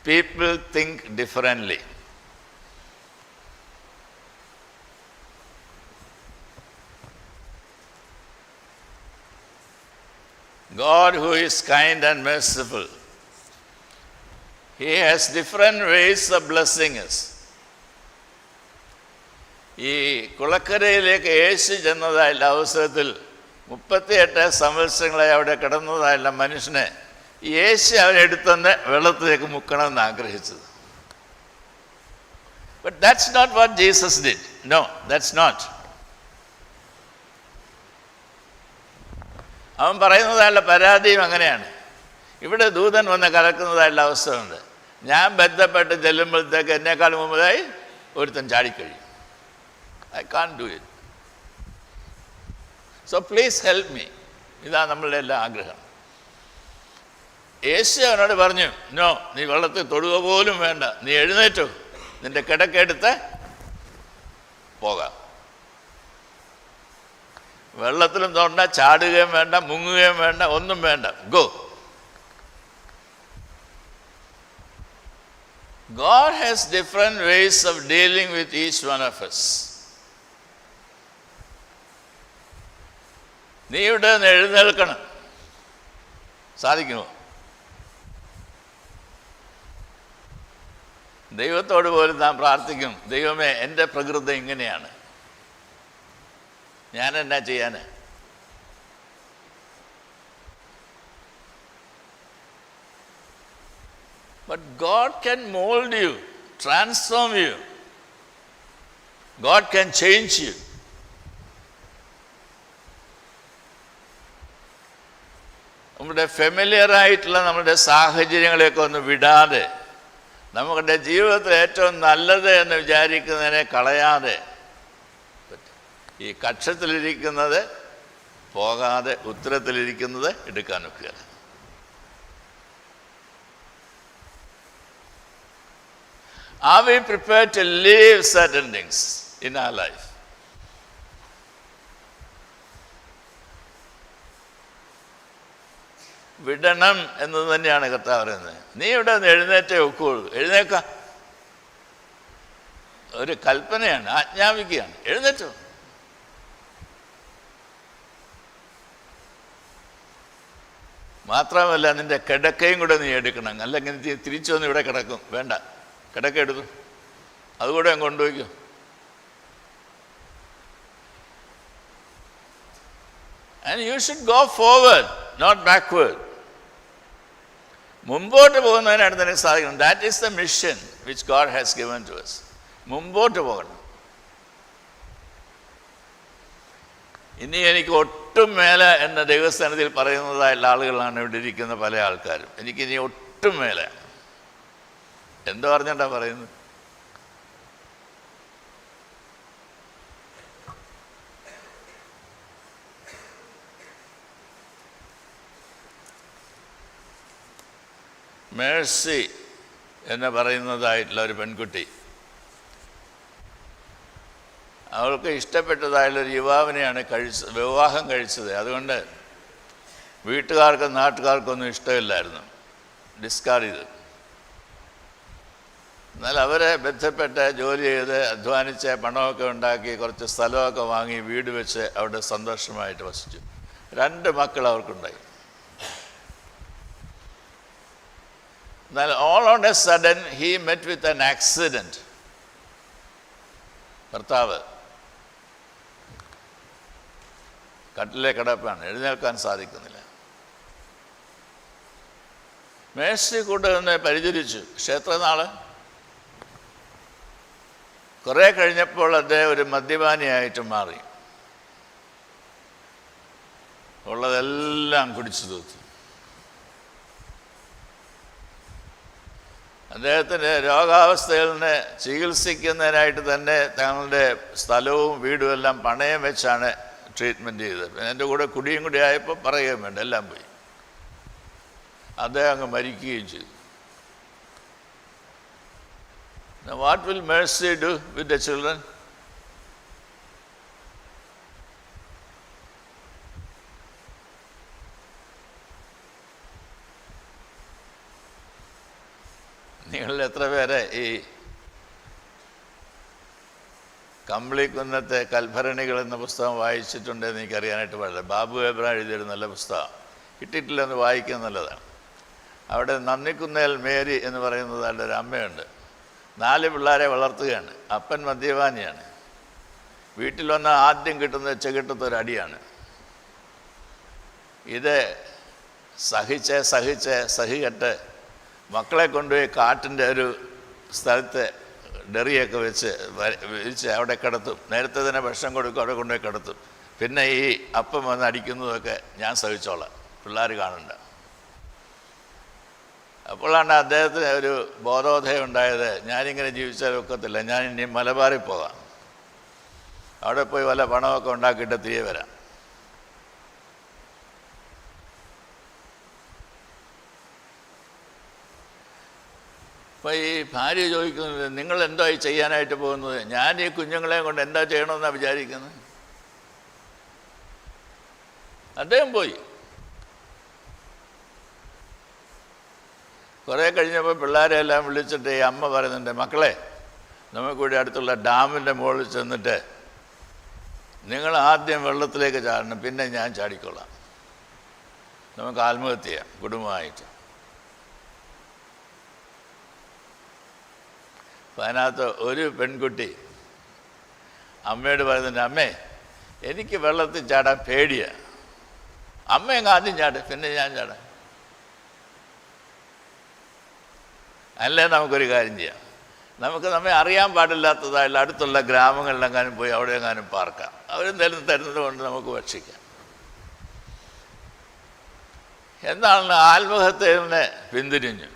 People think differently. God, who is kind and merciful, He has different ways of blessing us. ഈ കുളക്കരയിലേക്ക് യേശു ചെന്നതായുള്ള അവസരത്തിൽ 38 സംവത്സരങ്ങളായി അവിടെ കിടന്നതായുള്ള മനുഷ്യനെ യേശു അവനെടുത്തുനിന്ന് വെള്ളത്തിലേക്ക് മുക്കണമെന്ന് ആഗ്രഹിച്ചത്. But that's not what Jesus did. No, that's not. അവൻ പറയുന്നതായുള്ള പരാതിയും അങ്ങനെയാണ്. ഇവിടെ ദൂതൻ വന്ന് കലക്കുന്നതായുള്ള അവസ്ഥയുണ്ട്. ഞാൻ ബന്ധപ്പെട്ട് ചെല്ലുമ്പോഴത്തേക്ക് എന്നേക്കാൾ മുമ്പതായി ഒരുത്തൻ ചാടിക്കഴിയും. I can't do it. So please help me. ഇതാ നമ്മളുടെ എല്ലാ ആഗ്രഹം. യേശു അവനോട് പറഞ്ഞു, നോ, നീ വെള്ളത്തിൽ തൊടുക പോലും വേണ്ട, നീ എഴുന്നേറ്റോ, നിന്റെ കിടക്കെടുത്ത് പോകാം. വെള്ളത്തിലും തൊണ്ട, ചാടുകയും വേണ്ട, മുങ്ങുകയും വേണ്ട, ഒന്നും വേണ്ട. Go. God has different ways of dealing with each one of us. നീ ഇവിടെ നിന്ന് എഴുന്നേൽക്കണം. സാധിക്കുമോ? ദൈവത്തോട് പോലും നാം പ്രാർത്ഥിക്കും, ദൈവമേ, എൻ്റെ പ്രകൃതി ഇങ്ങനെയാണ്, ഞാൻ എന്നാ ചെയ്യാന്? But God can mold you, transform you. God can change you. നമ്മുടെ ഫെമിലിയറായിട്ടുള്ള നമ്മുടെ സാഹചര്യങ്ങളെയൊക്കെ ഒന്ന് വിടാതെ, നമ്മുടെ ജീവിതത്തിൽ ഏറ്റവും നല്ലത് എന്ന് വിചാരിക്കുന്നതിനെ കളയാതെ, ഈ കക്ഷത്തിലിരിക്കുന്നത് പോകാതെ ഉത്തരത്തിലിരിക്കുന്നത് എടുക്കാൻ ഒക്കുകയാണ്. Are we prepared to leave certain things in our life? വിടണം എന്ന് തന്നെയാണ് കർത്താവ് പറയുന്നത്. നീ ഇവിടെ നിന്ന് എഴുന്നേറ്റേ ഒക്കുള്ളൂ. എഴുന്നേക്കാം, ഒരു കൽപ്പനയാണ്, ആജ്ഞാപിക്കുകയാണ്. എഴുന്നേറ്റോ. മാത്രമല്ല നിന്റെ കിടക്കയും കൂടെ നീ എടുക്കണം. അല്ലെങ്കിൽ നീ തിരിച്ചു വന്ന് ഇവിടെ കിടക്കും. വേണ്ട, കിടക്ക എടുത്തു, അതുകൂടെ അങ്ങ് കൊണ്ടുപോയിക്കും. And you should go forward, not backward. മുമ്പോട്ട് പോകുന്നതിനാണ് നിനക്ക് സാധിക്കണം. That is the mission which God has given to us. മുമ്പോട്ട് പോകണം. ഇനി എനിക്ക് ഒട്ടും മേല എന്ന ദൈവസ്ഥാനത്തിൽ പറയുന്നതായുള്ള ആളുകളാണ് ഇവിടെ ഇരിക്കുന്ന പല ആൾക്കാരും. എനിക്കിനി ഒട്ടും മേല. എന്തോ പറഞ്ഞിട്ടാ പറയുന്നത്? മേഴ്സി എന്ന് പറയുന്നതായിട്ടുള്ള ഒരു പെൺകുട്ടി, അവൾക്ക് ഇഷ്ടപ്പെട്ടതായുള്ളൊരു യുവാവിനെയാണ് വിവാഹം കഴിച്ചത്. അതുകൊണ്ട് വീട്ടുകാർക്കും നാട്ടുകാർക്കൊന്നും ഇഷ്ടമില്ലായിരുന്നു, ഡിസ്കാർഡ് ചെയ്തു. എന്നാൽ അവരെ ബന്ധപ്പെട്ട് ജോലി ചെയ്ത് അധ്വാനിച്ച് പണമൊക്കെ ഉണ്ടാക്കി കുറച്ച് സ്ഥലമൊക്കെ വാങ്ങി വീട് വെച്ച് അവിടെ സന്തോഷമായിട്ട് വസിച്ചു. 2 മക്കൾ അവർക്കുണ്ടായി. എന്നാൽ all on a sudden he met with an accident. ഭർത്താവ് കട്ടിലെ കിടപ്പാണ്, എഴുന്നേൽക്കാൻ സാധിക്കുന്നില്ല. മേഴ്സി കൊണ്ടുവന്ന് പരിചരിച്ചു ക്ഷേത്രനാള്. കുറെ കഴിഞ്ഞപ്പോൾ അദ്ദേഹം ഒരു മദ്യപാനിയായിട്ട് മാറി. ഉള്ളതെല്ലാം കുടിച്ചു തീർത്തു. അദ്ദേഹത്തിൻ്റെ രോഗാവസ്ഥയിൽ നിന്ന് ചികിത്സിക്കുന്നതിനായിട്ട് തന്നെ തങ്ങളുടെ സ്ഥലവും വീടും എല്ലാം പണയം വെച്ചാണ് ട്രീറ്റ്മെൻറ്റ് ചെയ്തത്. പിന്നെ എൻ്റെ കൂടെ കുടിയും കൂടി ആയപ്പോൾ പറയുകയും വേണ്ട, എല്ലാം പോയി. അദ്ദേഹം അങ്ങ് മരിക്കുകയും ചെയ്തു. What will Mercy do with the children? നിങ്ങളിൽ എത്ര പേരെ ഈ കമ്പിളിക്കുന്നത്തെ കൽഭരണികൾ എന്ന പുസ്തകം വായിച്ചിട്ടുണ്ടെന്ന് എനിക്കറിയാനായിട്ട് പാടില്ല. ബാബു എബ്രഹാം എഴുതിയൊരു നല്ല പുസ്തകം, കിട്ടിയിട്ടില്ലെന്ന് വായിക്കുന്നത് നല്ലതാണ്. അവിടെ നന്ദിക്കുന്നേൽ മേരി എന്ന് പറയുന്നതായിട്ട് ഒരു അമ്മയുണ്ട്. 4 പിള്ളേരെ വളർത്തുകയാണ്. അപ്പൻ മദ്യപാനിയാണ്. വീട്ടിൽ വന്ന ആദ്യം കിട്ടുന്ന ചെകിട്ടത്തൊരടിയാണ്. ഇത് സഹികെട്ട് മക്കളെ കൊണ്ടുപോയി കാട്ടിൻ്റെ ഒരു സ്ഥലത്ത് ഡെറിയൊക്കെ വിരിച്ച് അവിടെ കിടത്തും. നേരത്തെ തന്നെ ഭക്ഷണം കൊടുക്കും, അവിടെ കൊണ്ടുപോയി കിടത്തും. പിന്നെ ഈ അപ്പം വന്ന് അടിക്കുന്നതൊക്കെ ഞാൻ സഹിച്ചോളാം, പിള്ളേർ കാണണ്ട. അപ്പോഴാണ് അദ്ദേഹത്തിന് ഒരു ബോധോദയം ഉണ്ടായത്, ഞാനിങ്ങനെ ജീവിച്ചാൽ ഒക്കത്തില്ല, ഞാൻ ഇനി മലബാറിൽ പോകാം, അവിടെ പോയി വല്ല പണമൊക്കെ ഉണ്ടാക്കിയിട്ട് തിരികെ വരാം. അപ്പോൾ ഈ ഭാര്യ ചോദിക്കുന്നത്, നിങ്ങൾ എന്തോ ചെയ്യാനായിട്ട് പോകുന്നത്? ഞാൻ ഈ കുഞ്ഞുങ്ങളെ കൊണ്ട് എന്താ ചെയ്യണമെന്നാണ് വിചാരിക്കുന്നത്? അദ്ദേഹം പോയി. കുറേ കഴിഞ്ഞപ്പോൾ പിള്ളേരെല്ലാം വിളിച്ചിട്ട് ഈ അമ്മ പറയുന്നുണ്ട്, മക്കളെ നമുക്കിവിടെ അടുത്തുള്ള ഡാമിൻ്റെ മുകളിൽ ചെന്നിട്ട് നിങ്ങൾ ആദ്യം വെള്ളത്തിലേക്ക് ചാടണം, പിന്നെ ഞാൻ ചാടിക്കൊള്ളാം, നമുക്ക് ആത്മഹത്യ ചെയ്യാം കുടുംബമായിട്ട്. അപ്പം അതിനകത്ത് ഒരു പെൺകുട്ടി അമ്മയോട് പറയുന്നുണ്ട്, അമ്മേ എനിക്ക് വെള്ളത്തിൽ ചാടാൻ പേടിയാണ്, അമ്മ അങ്ങ് ആദ്യം ചാട്, പിന്നെ ഞാൻ ചാടാം. അല്ലേ നമുക്കൊരു കാര്യം ചെയ്യാം, നമുക്ക് നമ്മെ അറിയാൻ പാടില്ലാത്തതായുള്ള അടുത്തുള്ള ഗ്രാമങ്ങളിലെങ്ങാനും പോയി അവിടെ എങ്ങാനും പാർക്കാം, അവരെന്തായാലും തരുന്നത് കൊണ്ട് നമുക്ക് ഭക്ഷിക്കാം. എന്താണെന്ന് ആത്മഹത്യനെ പിന്തിരിഞ്ഞു,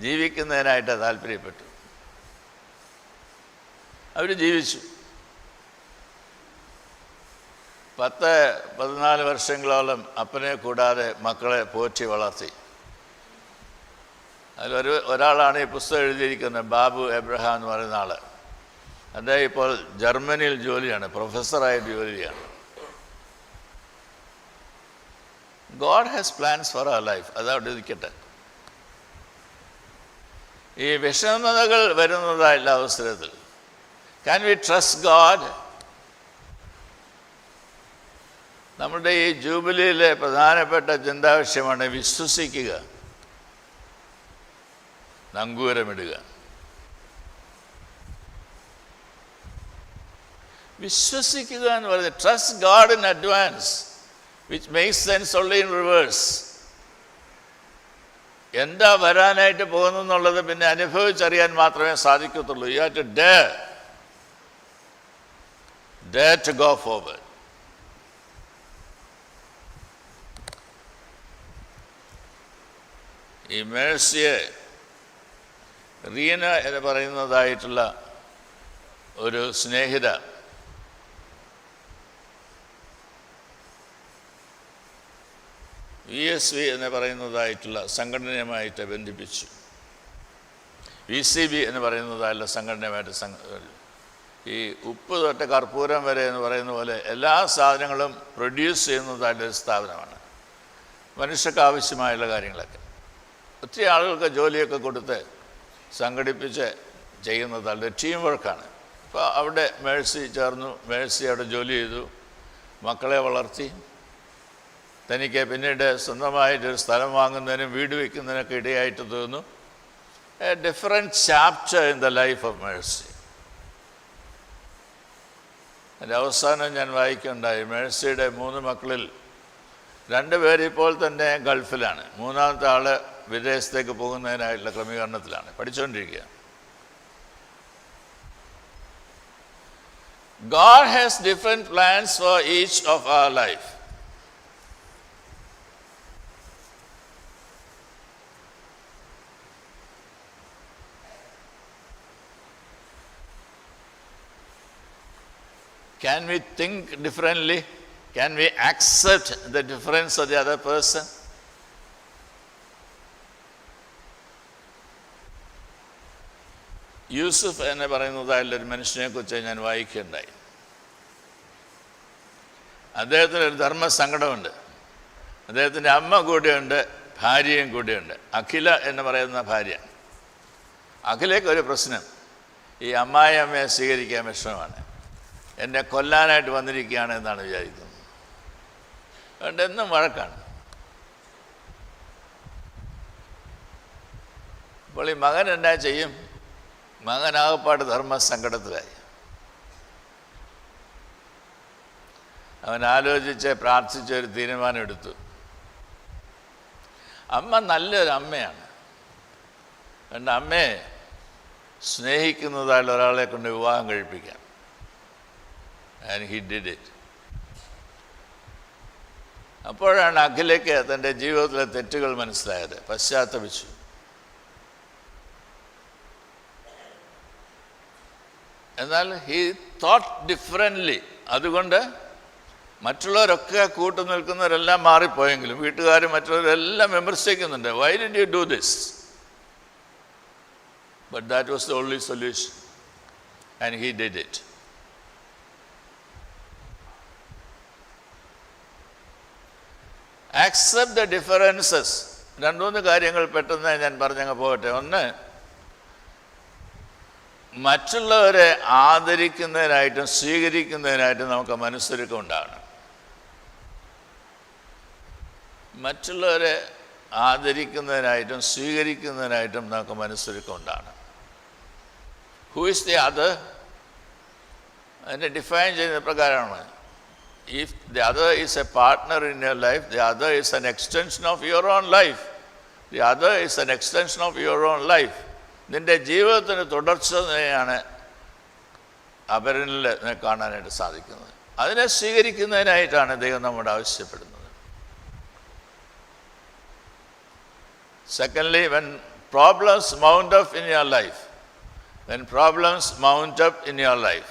ജീവിക്കുന്നതിനായിട്ട് താല്പര്യപ്പെട്ടു. അവർ ജീവിച്ചു. 10-14 വർഷങ്ങളോളം അപ്പനെ കൂടാതെ മക്കളെ പോറ്റി വളർത്തി. ഒരാളാണ് ഈ പുസ്തകം എഴുതിയിരിക്കുന്നത്, ബാബു എബ്രഹാം എന്ന് പറയുന്ന ആൾ. അദ്ദേഹം ഇപ്പോൾ ജർമ്മനിയിൽ ജോലിയാണ്, പ്രൊഫസറായിട്ട് ജോലിയാണ്. God has plans for our life. അതവിടെ ഇരിക്കട്ടെ. ഈ വിഷമതകൾ വരുന്നതായുള്ള അവസരത്തിൽ can we trust God? നമ്മുടെ ഈ ജൂബിലിയിലെ പ്രധാനപ്പെട്ട ചിന്താവിഷയമാണ് വിശ്വസിക്കുക, നങ്കൂരമിടുക. വിശ്വസിക്കുക എന്ന് പറയുന്നത് trust God in advance, which makes sense only in reverse. എന്താ വരാനായിട്ട് പോകുന്നുള്ളത് പിന്നെ അനുഭവിച്ചറിയാൻ മാത്രമേ സാധിക്കത്തുള്ളൂ. You have to dare to go forward. ഈ മേഴ്സിയെ റീന എന്ന് പറയുന്നതായിട്ടുള്ള ഒരു സ്നേഹിത VSV എന്ന് പറയുന്നതായിട്ടുള്ള സംഘടനയുമായിട്ട് ബന്ധിപ്പിച്ചു. VCB എന്ന് പറയുന്നതായിട്ടുള്ള സംഘടനയുമായിട്ട് ഈ ഉപ്പ് തൊട്ട് കർപ്പൂരം വരെ എന്ന് പറയുന്ന പോലെ എല്ലാ സാധനങ്ങളും പ്രൊഡ്യൂസ് ചെയ്യുന്നതായിട്ടൊരു സ്ഥാപനമാണ്. മനുഷ്യർക്ക് ആവശ്യമായുള്ള കാര്യങ്ങളൊക്കെ ഒത്തിരി ആളുകൾക്ക് ജോലിയൊക്കെ കൊടുത്ത് സംഘടിപ്പിച്ച് ചെയ്യുന്നതാണ്, ടീം വർക്കാണ്. അപ്പോൾ അവിടെ മേഴ്സി ചേർന്നു. മേഴ്സി അവിടെ ജോലി ചെയ്തു, മക്കളെ വളർത്തി. തനിക്ക് പിന്നീട് സ്വന്തമായിട്ടൊരു സ്ഥലം വാങ്ങുന്നതിനും വീട് വയ്ക്കുന്നതിനൊക്കെ ഇടയായിട്ട് തോന്നുന്നു. A different chapter in the life of Mercy. അതിൻ്റെ അവസാനം ഞാൻ വായിക്കുകയുണ്ടായി, മേഴ്സിയുടെ 3 മക്കളിൽ 2 പേര് ഇപ്പോൾ തന്നെ ഗൾഫിലാണ്, 3-ാമത്തെ ആൾ വിദേശത്തേക്ക് പോകുന്നതിനായിട്ടുള്ള ക്രമീകരണത്തിലാണ്, പഠിച്ചുകൊണ്ടിരിക്കുക. God has different plans for each of our life. Can we think differently? Can we accept the difference of the other person? Yusuf എന്ന് പറയുന്നതായുള്ളൊരു മനുഷ്യനെക്കുറിച്ച് ഞാൻ വായിക്കുകയുണ്ടായി. അദ്ദേഹത്തിനൊരു ധർമ്മസങ്കടമുണ്ട്. അദ്ദേഹത്തിൻ്റെ അമ്മ കൂടെയുണ്ട്, ഭാര്യയും കൂടെയുണ്ട്. അഖില എന്ന് പറയുന്ന ഭാര്യ. അഖിലയ്ക്കൊരു പ്രശ്നം, ഈ അമ്മായിയമ്മയെ സ്വീകരിക്കാൻ വിഷമമാണ്. എന്നെ കൊല്ലാനായിട്ട് വന്നിരിക്കുകയാണ് എന്നാണ് വിചാരിക്കുന്നത്. അതുകൊണ്ട് എന്നും വഴക്കാണ്. അപ്പോൾ ഈ മകൻ എന്നാ ചെയ്യും? മകനാകപ്പാട് ധർമ്മസങ്കടത്തിലായി. അവൻ ആലോചിച്ച് പ്രാർത്ഥിച്ചൊരു തീരുമാനമെടുത്തു. അമ്മ നല്ലൊരു അമ്മയാണ്. അതുകൊണ്ട് അമ്മയെ സ്നേഹിക്കുന്നതായുള്ള ഒരാളെ കൊണ്ട് വിവാഹം കഴിപ്പിക്കാം. And he did it. അപ്പോഴാണ് അഖിലയ്ക്ക് തൻ്റെ ജീവിതത്തിലെ തെറ്റുകൾ മനസ്സിലായത്, പശ്ചാത്തപിച്ചു. എന്നാൽ he thought differently. അതുകൊണ്ട് മറ്റുള്ളവരൊക്കെ കൂട്ടു നിൽക്കുന്നവരെല്ലാം മാറിപ്പോയെങ്കിലും വീട്ടുകാരും മറ്റുള്ളവരെല്ലാം വിമർശിക്കുന്നുണ്ട്. Why did you do this? But that was the only solution. And he did it. Accept the differences. 2-3 കാര്യങ്ങൾ പെട്ടെന്ന് ഞാൻ പറഞ്ഞങ്ങ് പോകട്ടെ. ഒന്ന്, മറ്റുള്ളവരെ ആദരിക്കുന്നതിനായിട്ടും സ്വീകരിക്കുന്നതിനായിട്ടും നമുക്ക് മനസ്സൊരുക്കം ഉണ്ടാകണം. മറ്റുള്ളവരെ ആദരിക്കുന്നതിനായിട്ടും സ്വീകരിക്കുന്നതിനായിട്ടും നമുക്ക് മനസ്സൊരുക്കം ഉണ്ടാകണം. Who is the other? അതിനെ ഡിഫൈൻ ചെയ്യുന്ന പ്രകാരമാണ്. If the other is a partner in your life, the other is an extension of your own life. The other is an extension of your own life. നിൻ്റെ ജീവിതത്തിന് തുടർച്ചയാണ് അപരനിൽ കാണാനായിട്ട് സാധിക്കുന്നത്. അതിനെ സ്വീകരിക്കുന്നതിനായിട്ടാണ് ദൈവം നമ്മോട് ആവശ്യപ്പെടുന്നത്. Secondly, when problems mount up in your life,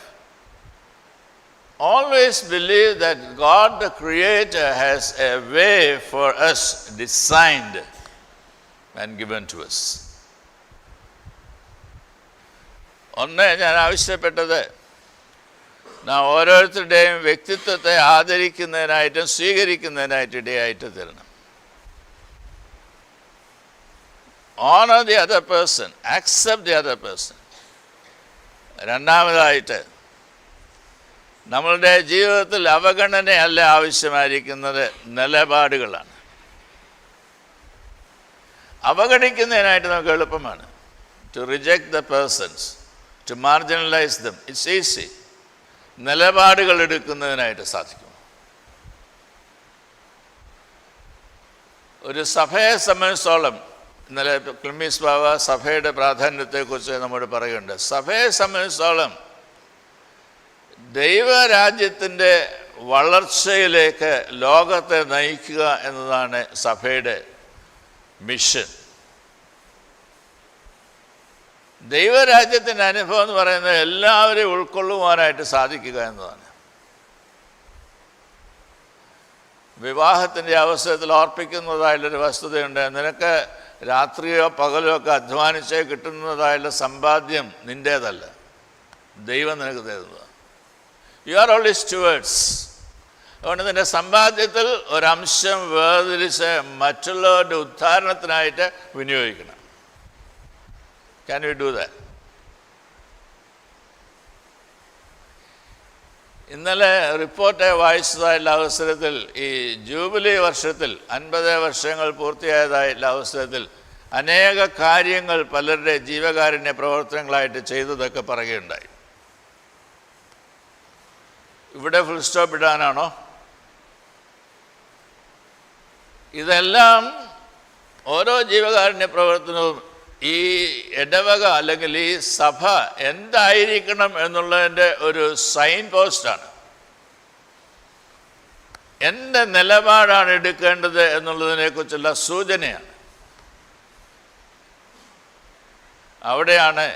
always believe that God the Creator has a way for us designed and given to us. ഒന്ന് ഞാൻ ആവശ്യപ്പെട്ടത്, നാം ഓരോരുത്തരുടെയും വ്യക്തിത്വത്തെ ആദരിക്കുന്നതിനായിട്ടും സ്വീകരിക്കുന്നതിനായിട്ട് ഇടയായിട്ട് തരണം. Honour the other person, accept the other person. രണ്ടാമതായിട്ട്, നമ്മളുടെ ജീവിതത്തിൽ അവഗണനയല്ല ആവശ്യമായിരിക്കുന്നത്, നിലപാടുകളാണ്. അവഗണിക്കുന്നതിനായിട്ട് നമുക്ക് എളുപ്പമാണ്. To reject the persons, to marginalise them, it's easy. നിലപാടുകൾ എടുക്കുന്നതിനായിട്ട് സാധിക്കും. ഒരു സഭയെ സംബന്ധിച്ചോളം, ഇന്നലെ ക്ലിമ്മീസ് ബാവ സഭയുടെ പ്രാധാന്യത്തെക്കുറിച്ച് നമ്മോട് പറയുന്നുണ്ട്. സഭയെ സംബന്ധിച്ചോളം ദൈവരാജ്യത്തിൻ്റെ വളർച്ചയിലേക്ക് ലോകത്തെ നയിക്കുക എന്നതാണ് സഭയുടെ മിഷൻ. ദൈവരാജ്യത്തിൻ്റെ അനുഭവം എന്ന് പറയുന്നത് എല്ലാവരെയും ഉൾക്കൊള്ളുവാനായിട്ട് സാധിക്കുക എന്നതാണ്. വിവാഹത്തിൻ്റെ അവസരത്തിൽ ഓർപ്പിക്കുന്നതായുള്ളൊരു വസ്തുതയുണ്ട്. നിനക്ക് രാത്രിയോ പകലോ ഒക്കെ അധ്വാനിച്ച് കിട്ടുന്നതായുള്ള സമ്പാദ്യം നിൻ്റേതല്ല, ദൈവം നിനക്ക് തരുന്നതാണ്. You are only stewards. അതുകൊണ്ട് നിൻ്റെ സമ്പാദ്യത്തിൽ ഒരംശം വേർതിരിച്ച് മറ്റുള്ളവരുടെ ഉദ്ധാരണത്തിനായിട്ട് വിനിയോഗിക്കണം. Can we do that? ഇന്നലെ റിപ്പോർട്ട് വായിച്ചതായുള്ള അവസരത്തിൽ ഈ ജൂബിലി വർഷത്തിൽ 50 വർഷങ്ങൾ പൂർത്തിയായതായുള്ള അവസരത്തിൽ അനേക കാര്യങ്ങൾ പലരുടെ ജീവകാരുണ്യ പ്രവർത്തനങ്ങളായിട്ട് ചെയ്തതൊക്കെ പറയുകയുണ്ടായി. ഇവിടെ ഫുൾ സ്റ്റോപ്പ് ഇടാനാണോ? ഇതെല്ലാം ഓരോ ജീവകാരുണ്യ പ്രവർത്തനവും ഈ ഇടവക അല്ലെങ്കിൽ ഈ സഭ എന്തായിരിക്കണം എന്നുള്ളതിൻ്റെ ഒരു സൈൻ പോസ്റ്റാണ്. എൻ്റെ നിലപാടാണ് എടുക്കേണ്ടത് എന്നുള്ളതിനെക്കുറിച്ചുള്ള സൂചനയാണ്. അവിടെയാണ്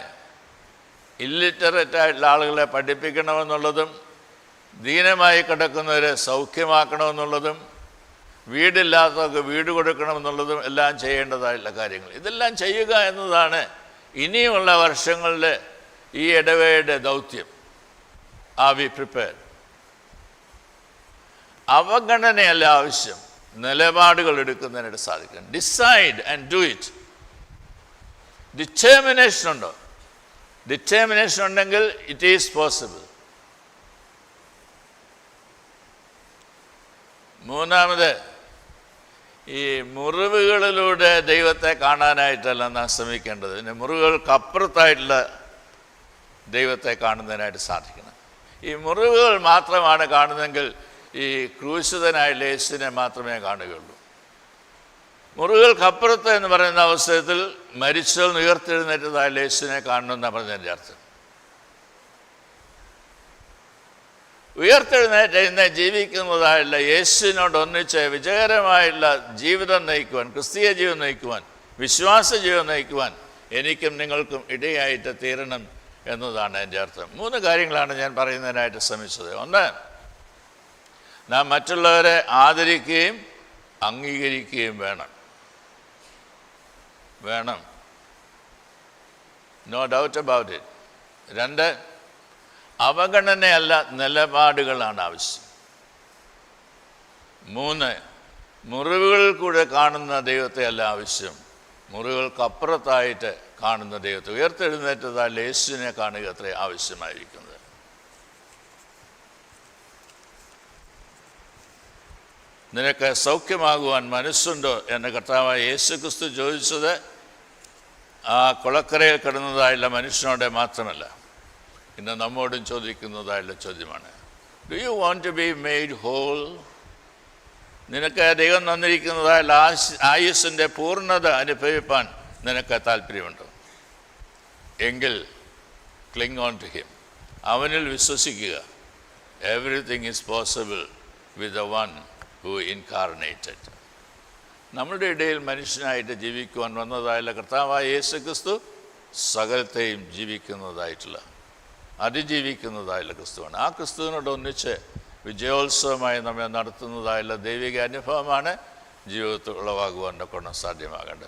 ഇല്ലിറ്ററേറ്റ് ആയിട്ടുള്ള ആളുകളെ പഠിപ്പിക്കണമെന്നുള്ളതും ദീനമായി കിടക്കുന്നവരെ സൗഖ്യമാക്കണമെന്നുള്ളതും വീടില്ലാത്തവർക്ക് വീട് കൊടുക്കണമെന്നുള്ളതും എല്ലാം ചെയ്യേണ്ടതായിട്ടുള്ള കാര്യങ്ങൾ. ഇതെല്ലാം ചെയ്യുക എന്നതാണ് ഇനിയുമുള്ള വർഷങ്ങളിൽ ഈ ഇടവകയുടെ ദൗത്യം. R V prepared? അവഗണനയല്ല ആവശ്യം, നിലപാടുകൾ എടുക്കുന്നതിനായിട്ട് സാധിക്കണം. Decide and do it. Determination ഉണ്ടോ? ഡിറ്റർമിനേഷൻ ഉണ്ടെങ്കിൽ ഇറ്റ് ഈസ് പോസിബിൾ. മൂന്നാമത്, ഈ മുറിവുകളിലൂടെ ദൈവത്തെ കാണാനായിട്ടല്ല നാം ശ്രമിക്കേണ്ടത്. പിന്നെ മുറിവുകൾക്കപ്പുറത്തായിട്ടുള്ള ദൈവത്തെ കാണുന്നതിനായിട്ട് സാധിക്കണം. ഈ മുറിവുകൾ മാത്രമാണ് കാണുന്നതെങ്കിൽ ഈ ക്രൂശിതനായ യേശുവിനെ മാത്രമേ കാണുകയുള്ളൂ. മുറിവുകൾക്കപ്പുറത്ത് എന്ന് പറയുന്ന അവസരത്തിൽ മരിച്ചവൻ ഉയർത്തെഴുന്നേറ്റതായ യേശുവിനെ കാണണമെന്നാണ് പറഞ്ഞതിൻ്റെ അർത്ഥം. ഉയർത്തെഴുന്നേറ്റ് ഇന്ന് ജീവിക്കുന്നതായുള്ള യേശുവിനോട് ഒന്നിച്ച് വിജയകരമായുള്ള ജീവിതം നയിക്കുവാൻ, ക്രിസ്തീയ ജീവിതം നയിക്കുവാൻ, വിശ്വാസ ജീവിതം നയിക്കുവാൻ എനിക്കും നിങ്ങൾക്കും ഇടയായിട്ട് തീരണം എന്നതാണ് എൻ്റെ അർത്ഥം. 3 കാര്യങ്ങളാണ് ഞാൻ പറയുന്നതിനായിട്ട് ശ്രമിച്ചത്. ഒന്ന്, നാം മറ്റുള്ളവരെ ആദരിക്കുകയും അംഗീകരിക്കുകയും വേണം. No doubt about it. 2, അവഗണനയല്ല, നിലപാടുകളാണ് ആവശ്യം. 3, മുറിവുകളിൽ കൂടെ കാണുന്ന ദൈവത്തെ അല്ല ആവശ്യം, മുറിവുകൾക്കപ്പുറത്തായിട്ട് കാണുന്ന ദൈവത്തെ, ഉയർത്തെഴുന്നേറ്റതാൽ യേശുവിനെ കാണുക അത്രേ ആവശ്യമായിരിക്കുന്നത്. നിനക്ക് സൗഖ്യമാകുവാൻ മനസ്സുണ്ടോ എന്ന് കർത്താവായ യേശു ക്രിസ്തു ചോദിച്ചത് ആ കുളക്കരയിൽ കിടന്നതായുള്ള മനുഷ്യനോട് മാത്രമല്ല, ഇന്ന് നമ്മോടും ചോദിക്കുന്നതായുള്ള ചോദ്യമാണ്. Do you want to be made whole? നിനക്ക് ദൈവം തന്നിരിക്കുന്നതായുള്ള ആയുസ്സിൻ്റെ പൂർണ്ണത അനുഭവിപ്പാൻ നിനക്ക് താല്പര്യമുണ്ടോ? എങ്കിൽ ക്ലിങ് ഓൺ ടു ഹിം. അവനിൽ വിശ്വസിക്കുക. Everything is possible with the one who incarnated. നമ്മുടെ ഇടയിൽ മനുഷ്യനായിട്ട് ജീവിക്കുവാൻ വന്നതായുള്ള കർത്താവായ യേശു ക്രിസ്തു സകലത്തെയും ജീവിക്കുന്നതായിട്ടുള്ള, അതിജീവിക്കുന്നതായുള്ള ക്രിസ്തുവാണ്. ആ ക്രിസ്തുവിനോട് ഒന്നിച്ച് വിജയോത്സവമായി നമ്മെ നടത്തുന്നതായുള്ള ദൈവിക അനുഭവമാണ് ജീവിതത്തിൽ ഉളവാകുവാൻ കൊണ്ട് സാധ്യമാകേണ്ടത്.